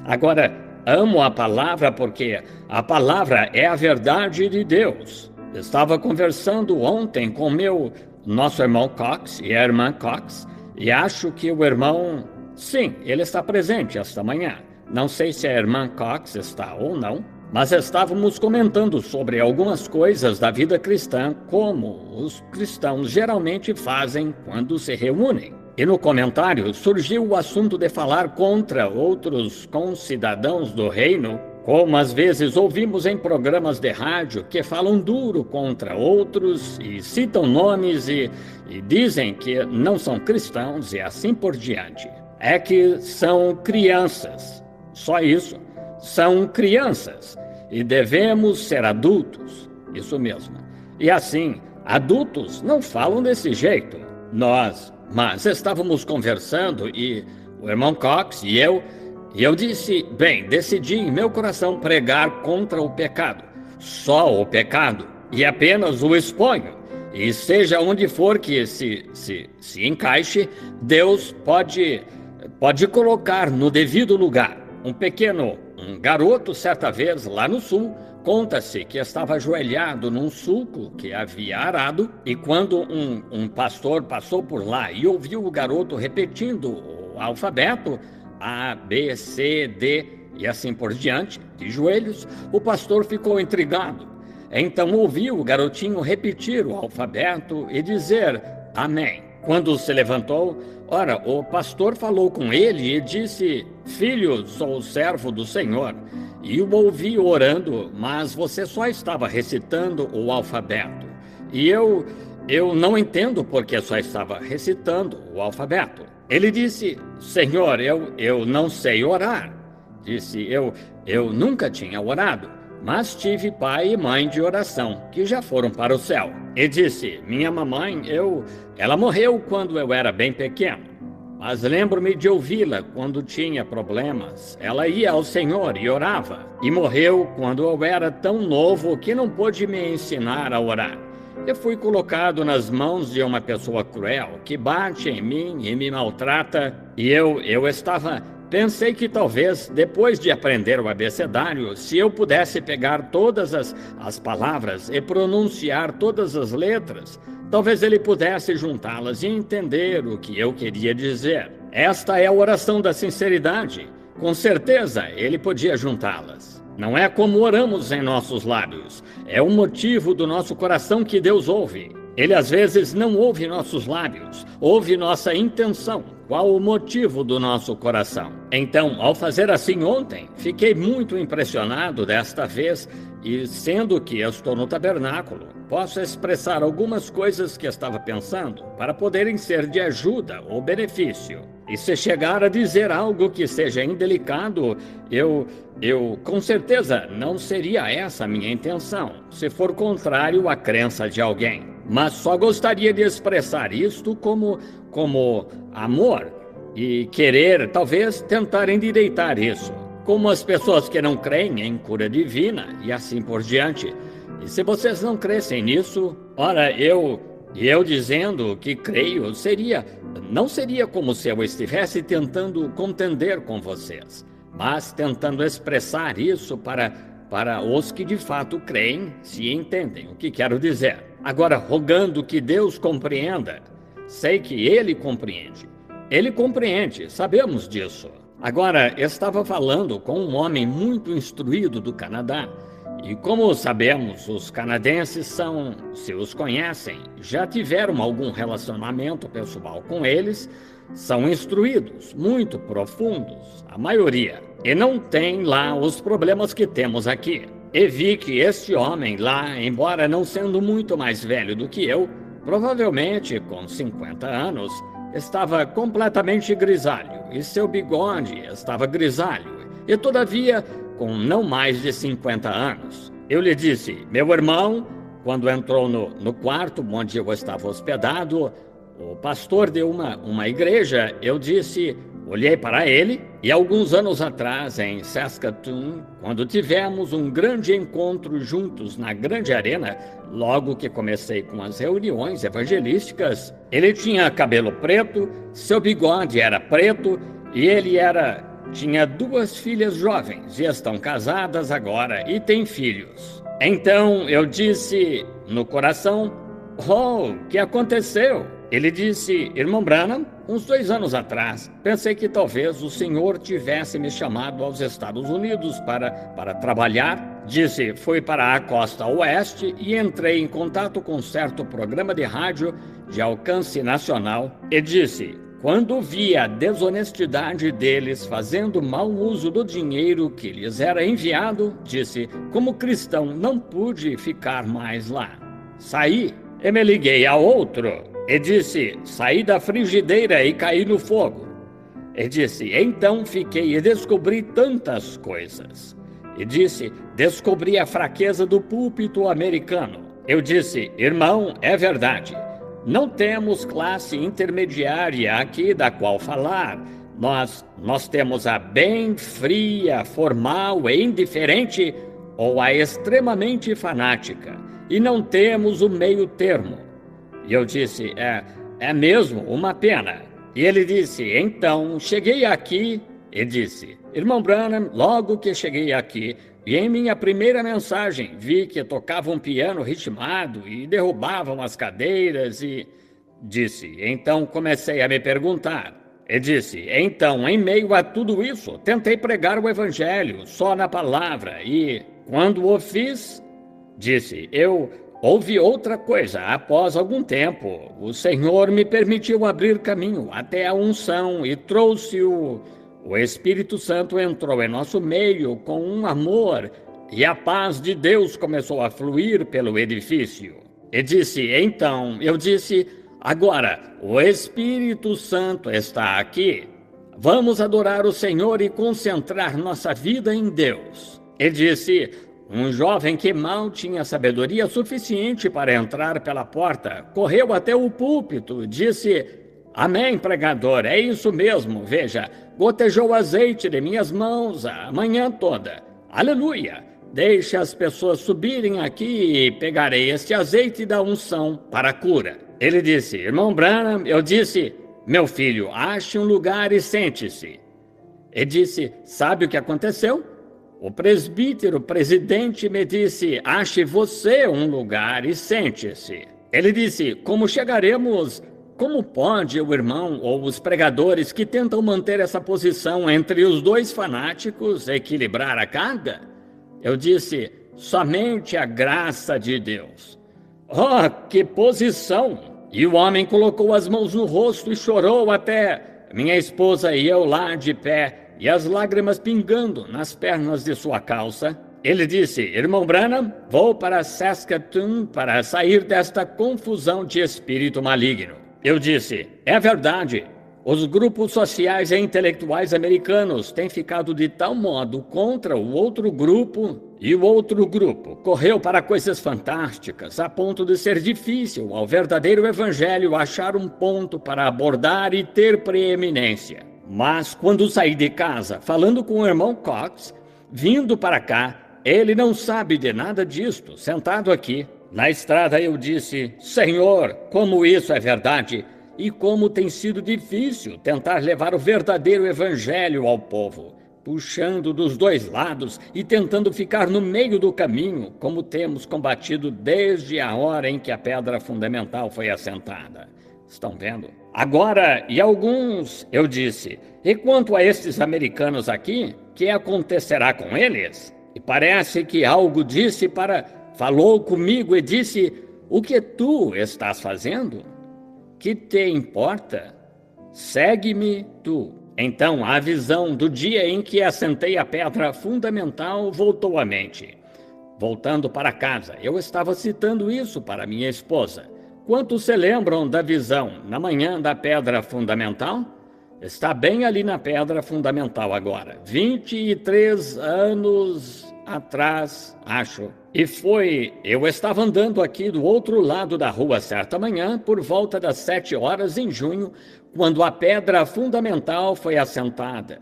Agora, amo a palavra porque a palavra é a verdade de Deus. Estava conversando ontem com nosso irmão Cox e a irmã Cox, e acho que o irmão, sim, ele está presente esta manhã. Não sei se a irmã Cox está ou não, mas estávamos comentando sobre algumas coisas da vida cristã, como os cristãos geralmente fazem quando se reúnem. E no comentário surgiu o assunto de falar contra outros concidadãos do reino, como às vezes ouvimos em programas de rádio que falam duro contra outros e citam nomes e dizem que não são cristãos e assim por diante. É que são crianças, só isso, são crianças e devemos ser adultos, isso mesmo. E assim, adultos não falam desse jeito. Mas estávamos conversando e o irmão Cox e eu disse, bem, decidi em meu coração pregar contra o pecado, só o pecado, e apenas o exponho. E seja onde for que se encaixe, Deus pode colocar no devido lugar. Um garoto, certa vez, lá no sul, conta-se que estava ajoelhado num sulco que havia arado, e quando um pastor passou por lá e ouviu o garoto repetindo o alfabeto, A, B, C, D e assim por diante, de joelhos, o pastor ficou intrigado. Então ouviu o garotinho repetir o alfabeto e dizer Amém. Quando se levantou, ora, o pastor falou com ele e disse, filho, sou o servo do Senhor. E o ouvi orando, mas você só estava recitando o alfabeto. E eu não entendo porque só estava recitando o alfabeto. Ele disse, Senhor, eu não sei orar. Disse, eu nunca tinha orado, mas tive pai e mãe de oração, que já foram para o céu. E disse, minha mamãe, ela morreu quando eu era bem pequeno. Mas lembro-me de ouvi-la quando tinha problemas. Ela ia ao Senhor e orava. E morreu quando eu era tão novo que não pôde me ensinar a orar. Eu fui colocado nas mãos de uma pessoa cruel que bate em mim e me maltrata. E eu pensei que talvez, depois de aprender o abecedário, se eu pudesse pegar todas as palavras e pronunciar todas as letras, talvez ele pudesse juntá-las e entender o que eu queria dizer. Esta é a oração da sinceridade. Com certeza, ele podia juntá-las. Não é como oramos em nossos lábios. É o motivo do nosso coração que Deus ouve. Ele às vezes não ouve nossos lábios, ouve nossa intenção. Qual o motivo do nosso coração? Então, ao fazer assim ontem, fiquei muito impressionado desta vez e, sendo que eu estou no tabernáculo, posso expressar algumas coisas que estava pensando para poderem ser de ajuda ou benefício. E se chegar a dizer algo que seja indelicado, eu com certeza não seria essa a minha intenção, se for contrário à crença de alguém. Mas só gostaria de expressar isto como amor e querer, talvez, tentar endireitar isso. Como as pessoas que não creem em cura divina e assim por diante. E se vocês não crescem nisso, ora, eu dizendo que creio, não seria como se eu estivesse tentando contender com vocês, mas tentando expressar isso para os que de fato creem, se entendem o que quero dizer. Agora, rogando que Deus compreenda, sei que Ele compreende. Ele compreende, sabemos disso. Agora, estava falando com um homem muito instruído do Canadá, e como sabemos, os canadenses se os conhecem, já tiveram algum relacionamento pessoal com eles, são instruídos, muito profundos, a maioria, e não tem lá os problemas que temos aqui. E vi que este homem lá, embora não sendo muito mais velho do que eu, provavelmente com 50 anos, estava completamente grisalho, e seu bigode estava grisalho, e todavia com não mais de 50 anos. Eu lhe disse, meu irmão, quando entrou no quarto onde eu estava hospedado, o pastor de uma igreja, eu disse, olhei para ele, e alguns anos atrás, em Saskatoon, quando tivemos um grande encontro juntos na grande arena, logo que comecei com as reuniões evangelísticas, ele tinha cabelo preto, seu bigode era preto, e ele era tinha 2 filhas jovens e estão casadas agora e têm filhos. Então eu disse no coração: "Oh, o que aconteceu?" Ele disse: "Irmão Branham, uns 2 anos atrás, pensei que talvez o senhor tivesse me chamado aos Estados Unidos para trabalhar." Disse: "Fui para a costa oeste e entrei em contato com um certo programa de rádio de alcance nacional." E disse: "Quando vi a desonestidade deles fazendo mau uso do dinheiro que lhes era enviado," disse, "como cristão não pude ficar mais lá. Saí e me liguei a outro." E disse: "Saí da frigideira e caí no fogo." E disse: "Então fiquei e descobri tantas coisas." E disse: "Descobri a fraqueza do púlpito americano." Eu disse: "Irmão, é verdade. Não temos classe intermediária aqui da qual falar. Nós temos a bem fria, formal e indiferente, ou a extremamente fanática. E não temos o meio termo." E eu disse: é mesmo uma pena." E ele disse: "Então, cheguei aqui," e disse: "Irmão Branham, logo que cheguei aqui, e em minha primeira mensagem, vi que tocavam um piano ritmado e derrubavam as cadeiras e..." Disse: "Então comecei a me perguntar." E disse: "Então, em meio a tudo isso, tentei pregar o evangelho só na palavra e, quando o fiz," disse, "eu houve outra coisa. Após algum tempo, o Senhor me permitiu abrir caminho até a unção e trouxe o Espírito Santo entrou em nosso meio com um amor e a paz de Deus começou a fluir pelo edifício." E disse: "Então," eu disse, "agora o Espírito Santo está aqui. Vamos adorar o Senhor e concentrar nossa vida em Deus." E disse: "Um jovem que mal tinha sabedoria suficiente para entrar pela porta, correu até o púlpito, disse: 'Amém, pregador, é isso mesmo, veja, gotejou azeite de minhas mãos a manhã toda. Aleluia! Deixe as pessoas subirem aqui e pegarei este azeite da unção para a cura." Ele disse: "Irmão Branham," eu disse, "meu filho, ache um lugar e sente-se." Ele disse: "Sabe o que aconteceu? O presbítero presidente me disse: 'Ache você um lugar e sente-se.'" Ele disse: Como pode o irmão ou os pregadores que tentam manter essa posição entre os 2 fanáticos equilibrar a carga?" Eu disse: "Somente a graça de Deus." "Oh, que posição!" E o homem colocou as mãos no rosto e chorou até minha esposa e eu lá de pé, e as lágrimas pingando nas pernas de sua calça. Ele disse: "Irmão Branham, vou para Saskatoon para sair desta confusão de espírito maligno." Eu disse: "É verdade. Os grupos sociais e intelectuais americanos têm ficado de tal modo contra o outro grupo, e o outro grupo correu para coisas fantásticas, a ponto de ser difícil ao verdadeiro evangelho achar um ponto para abordar e ter preeminência. Mas quando saí de casa, falando com o irmão Cox, vindo para cá, ele não sabe de nada disto, sentado aqui. Na estrada eu disse: 'Senhor, como isso é verdade, e como tem sido difícil tentar levar o verdadeiro evangelho ao povo, puxando dos 2 lados e tentando ficar no meio do caminho, como temos combatido desde a hora em que a pedra fundamental foi assentada.' Estão vendo? Agora, e alguns," eu disse, "e quanto a estes americanos aqui, que acontecerá com eles?" E parece que algo falou comigo e disse: "O que tu estás fazendo? Que te importa? Segue-me tu." Então a visão do dia em que assentei a pedra fundamental voltou à mente. Voltando para casa, eu estava citando isso para minha esposa. "Quantos se lembram da visão na manhã da pedra fundamental?" Está bem ali na pedra fundamental agora, 23 anos atrás, acho. Eu estava andando aqui do outro lado da rua certa manhã, por volta das 7 horas em junho, quando a pedra fundamental foi assentada.